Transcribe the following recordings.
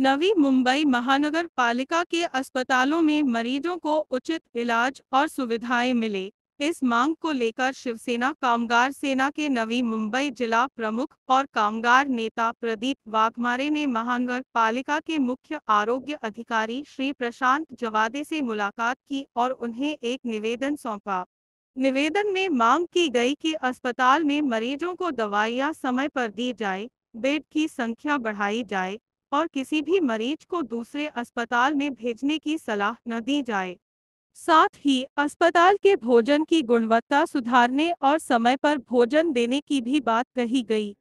नवी मुंबई महानगर पालिका के अस्पतालों में मरीजों को उचित इलाज और सुविधाएं मिले, इस मांग को लेकर शिवसेना कामगार सेना के नवी मुंबई जिला प्रमुख और कामगार नेता प्रदीप वाघमारे ने महानगर पालिका के मुख्य आरोग्य अधिकारी श्री प्रशांत जवादे से मुलाकात की और उन्हें एक निवेदन सौंपा। निवेदन में मांग की गई कि अस्पताल में मरीजों को दवाइयां समय पर दी जाए, बेड की संख्या बढ़ाई जाए और किसी भी मरीज को दूसरे अस्पताल में भेजने की सलाह न दी जाए। साथ ही अस्पताल के भोजन की गुणवत्ता सुधारने और समय पर भोजन देने की भी बात कही गई।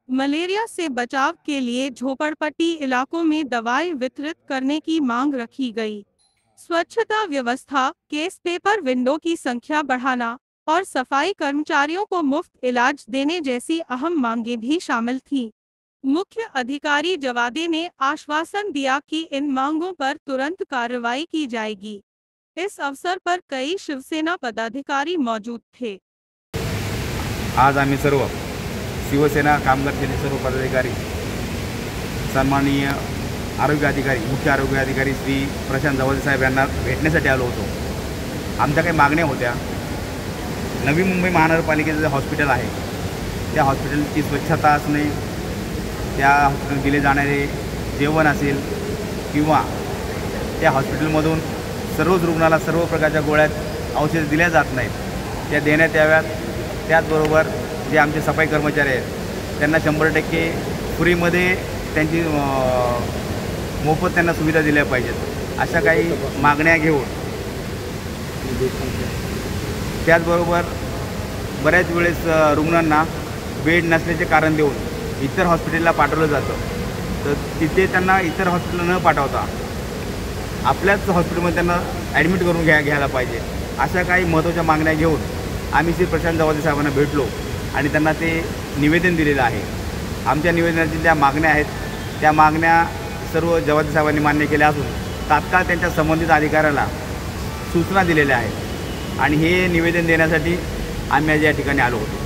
मलेरिया से बचाव के लिए झोपड़पट्टी इलाकों में दवाएं वितरित करने की मांग रखी गई। स्वच्छता व्यवस्था, केस पेपर विंडो की संख्या बढ़ाना और सफाई कर्मचारियों को मुफ्त इलाज देने जैसी अहम मांगें भी शामिल थीं। मुख्य अधिकारी जवादे ने आश्वासन दिया कि इन मांगों पर तुरंत कार्रवाई की जाएगी। इस अवसर पर कई शिवसेना पदाधिकारी मौजूद थे। आज आम्ही सर्व शिवसेना कामगार सेनेचे सर्व पदाधिकारी सन्माननीय आरोग्य अधिकारी मुख्य आरोग्य अधिकारी श्री प्रशांत जवादे साहेब यांना भेटण्यासाठी आलो होतो। आमच्या काही मागण्या होत्या। नवी मुंबई महानगरपालिकेचं जे हॉस्पिटल आहे त्या हॉस्पिटलची स्वच्छता असणे, त्या हॉस्पिटल दिले जाणारे जेवण असेल किंवा त्या हॉस्पिटलमधून सर्वच रुग्णाला सर्व प्रकारच्या गोळ्या औषधे दिल्या जात नाहीत, त्या देण्यात याव्यात। त्याचबरोबर जे आमचे सफाई कर्मचारी आहेत त्यांना 100% फ्रीमध्ये त्यांची मोफत त्यांना सुविधा दिल्या पाहिजेत, अशा काही मागण्या घेऊन त्याचबरोबर बऱ्याच वेळेस रुग्णांना बेड नसल्याचे कारण देऊन इतर हॉस्पिटलला पाठवलं जातं, तर तिथे त्यांना इतर हॉस्पिटल न पाठवता आपल्याच हॉस्पिटलमध्ये त्यांना ॲडमिट करून घ्यायला पाहिजे। अशा काही महत्त्वाच्या मागण्या घेऊन आम्ही श्री प्रशांत जवादे साहेबांना भेटलो आणि त्यांना ते निवेदन दिलेलं आहे। आमच्या निवेदनातील ज्या मागण्या आहेत त्या मागण्या सर्व जवादे साहेबांनी मान्य केल्या असून तात्काळ त्यांच्या संबंधित अधिकाऱ्याला सूचना दिलेल्या आहेत आणि हे निवेदन देण्यासाठी आम्ही आज या ठिकाणी आलो होतो।